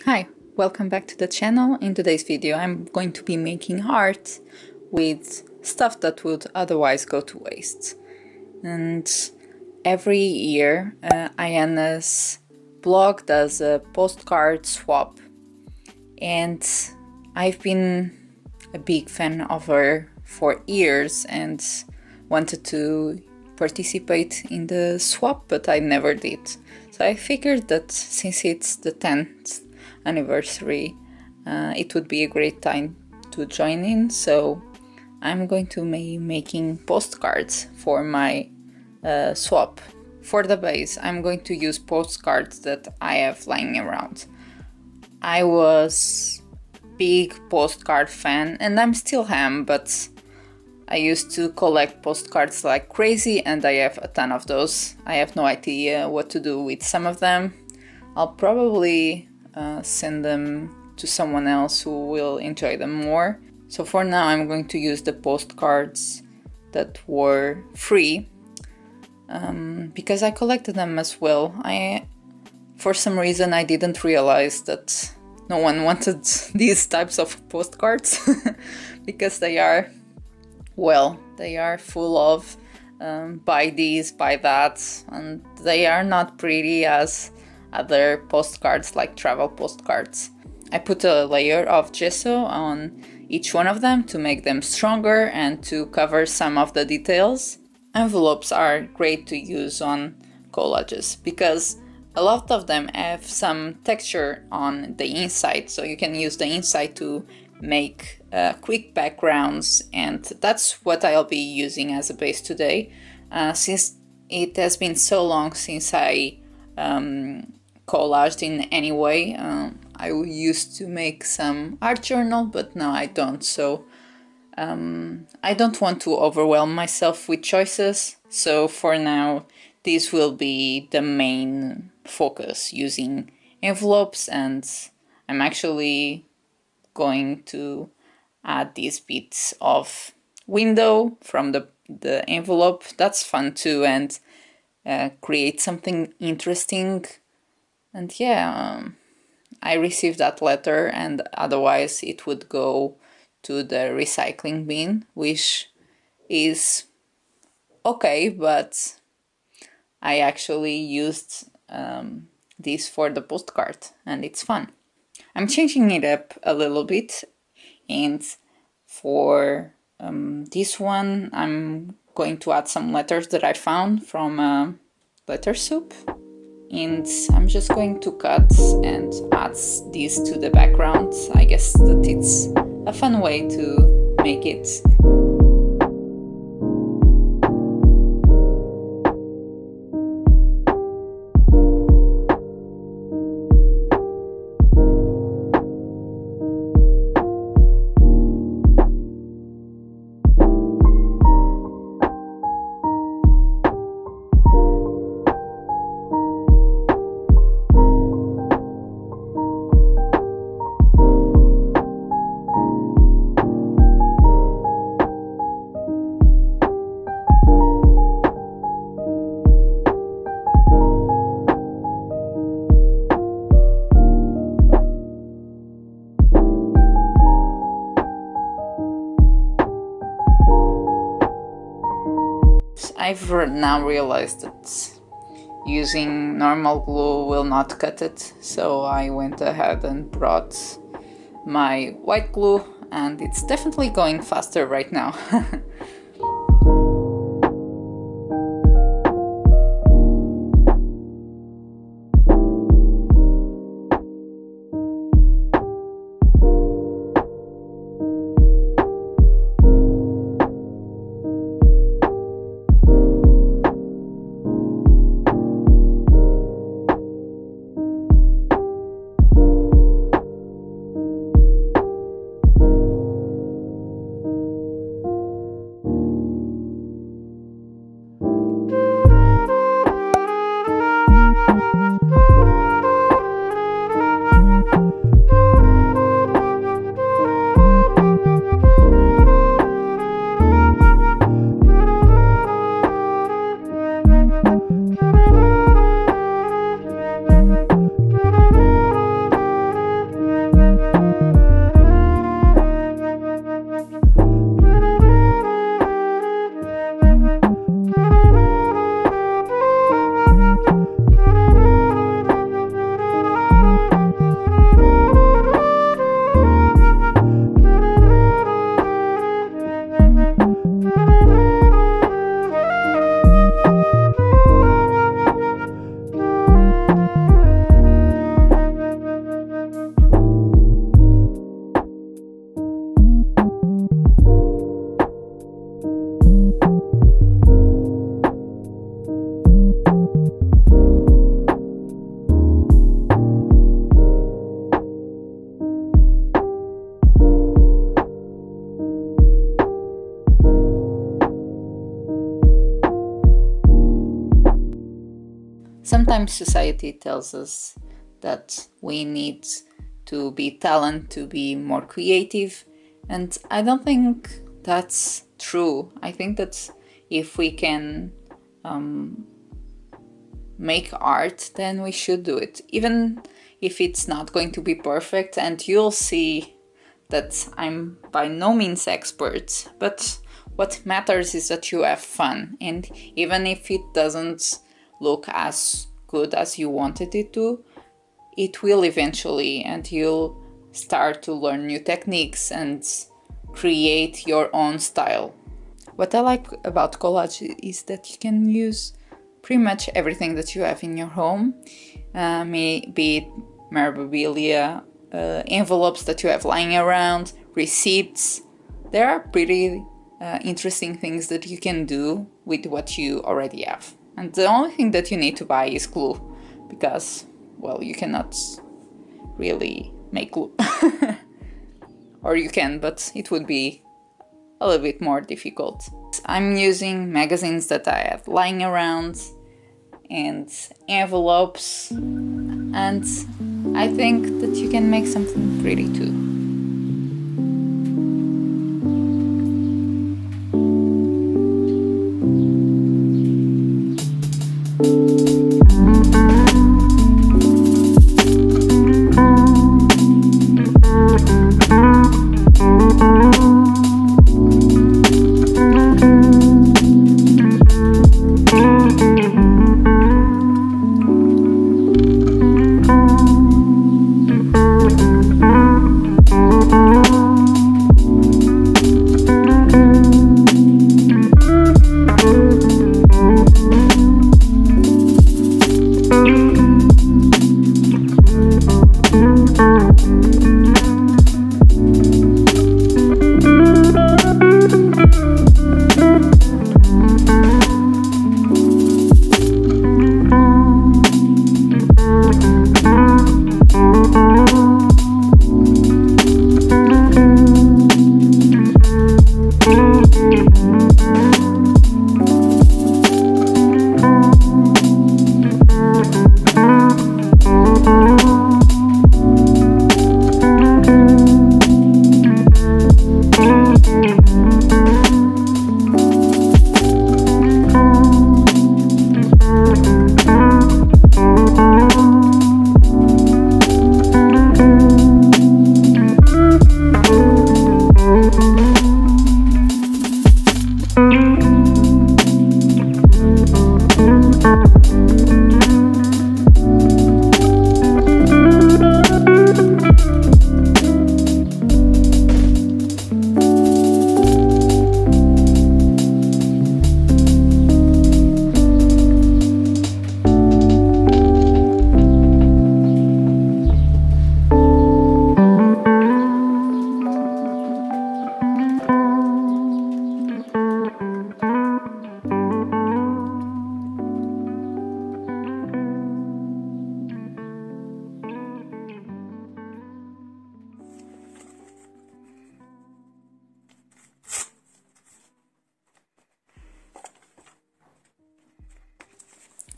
Hi, welcome back to the channel. In today's video I'm going to be making art with stuff that would otherwise go to waste. And every year Ayana's blog does a postcard swap, and I've been a big fan of her for years and wanted to participate in the swap, but I never did. So I figured that since it's the 10th anniversary, it would be a great time to join in. So I'm going to be making postcards for my swap. For the base, I'm going to use postcards that I have lying around. I was big postcard fan, and I'm still am, but I used to collect postcards like crazy, and I have a ton of those. I have no idea what to do with some of them. I'll probably send them to someone else who will enjoy them more. So for now I'm going to use the postcards that were free, because I collected them as well. For some reason I didn't realize that no one wanted these types of postcards because they are full of buy this, buy that, and they are not pretty as other postcards like travel postcards. I put a layer of gesso on each one of them to make them stronger and to cover some of the details. Envelopes are great to use on collages because a lot of them have some texture on the inside, so you can use the inside to make quick backgrounds, and that's what I'll be using as a base today. Since it has been so long since I collaged in any way, I used to make some art journal, but now I don't, so I don't want to overwhelm myself with choices, so for now this will be the main focus, using envelopes, and I'm actually going to add these bits of window from the envelope. That's fun too, and create something interesting. And yeah, I received that letter, and otherwise it would go to the recycling bin, which is okay, but I actually used this for the postcard, and it's fun. I'm changing it up a little bit, and for this one I'm going to add some letters that I found from Letter Soup, and I'm just going to cut and add this to the background. I guess that it's a fun way to make it. I've now realized that using normal glue will not cut it, so I went ahead and brought my white glue, and it's definitely going faster right now. sometimes society tells us that we need to be talented to be more creative, and I don't think that's true. I think that if we can make art, then we should do it, even if it's not going to be perfect. And you'll see that I'm by no means expert, but what matters is that you have fun, and even if it doesn't look as good as you wanted it to, it will eventually, and you'll start to learn new techniques and create your own style. What I like about collage is that you can use pretty much everything that you have in your home, be it memorabilia, envelopes that you have lying around, receipts. There are pretty interesting things that you can do with what you already have. And the only thing that you need to buy is glue, because, well, you cannot really make glue. Or you can, but it would be a little bit more difficult. I'm using magazines that I have lying around and envelopes, and I think that you can make something pretty too.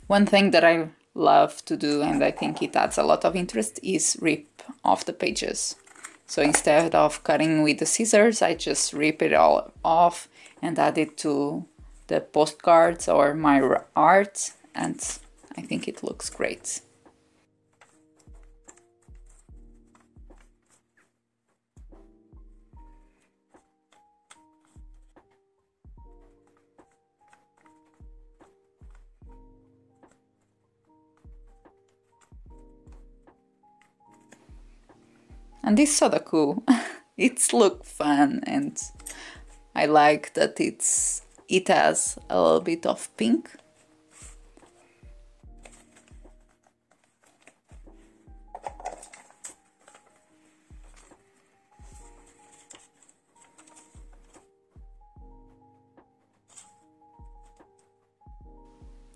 One thing that I love to do, and I think it adds a lot of interest, is rip off the pages. So instead of cutting with the scissors, I just rip it all off and add it to the postcards or my art, and I think it looks great. And this Sudoku, it's look fun, and I like that it has a little bit of pink.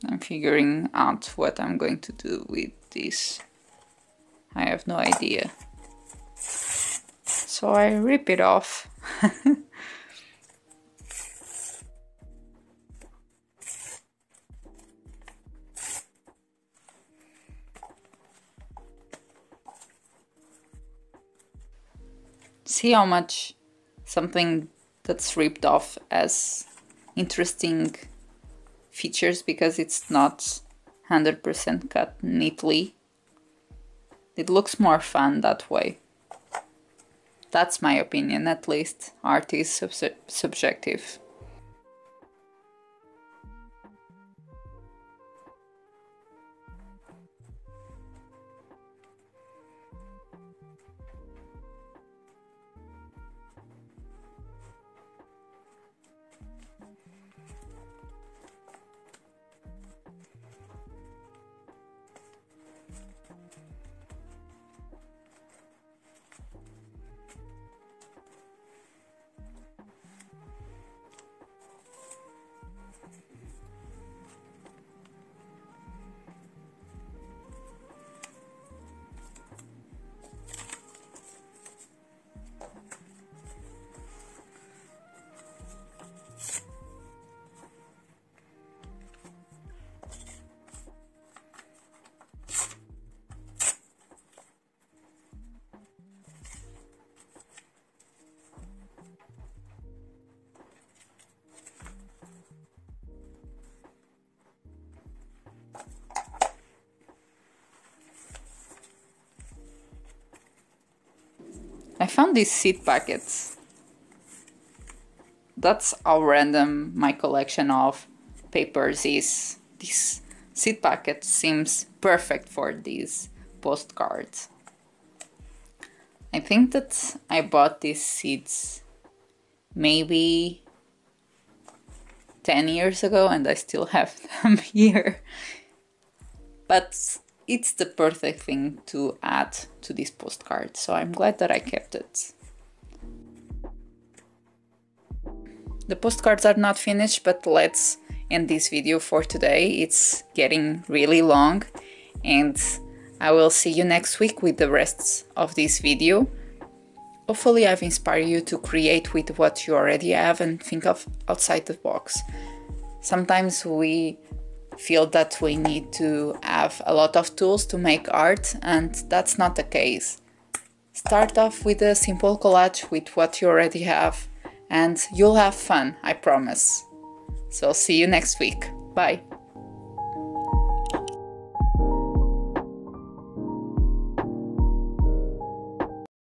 I'm figuring out what I'm going to do with this. I have no idea. So I rip it off. See how much something that's ripped off has interesting features because it's not 100% cut neatly. It looks more fun that way. That's my opinion, at least. Art is subjective. I found these seed packets. That's how random my collection of papers is. This seed packet seems perfect for these postcards. I think that I bought these seeds maybe 10 years ago and I still have them here. But it's the perfect thing to add to this postcard, so I'm glad that I kept it. The postcards are not finished, but let's end this video for today. It's getting really long and I will see you next week with the rest of this video. Hopefully I've inspired you to create with what you already have and think of outside the box. Sometimes we feel that we need to have a lot of tools to make art, and that's not the case. Start off with a simple collage with what you already have and you'll have fun, I promise. So see you next week. Bye.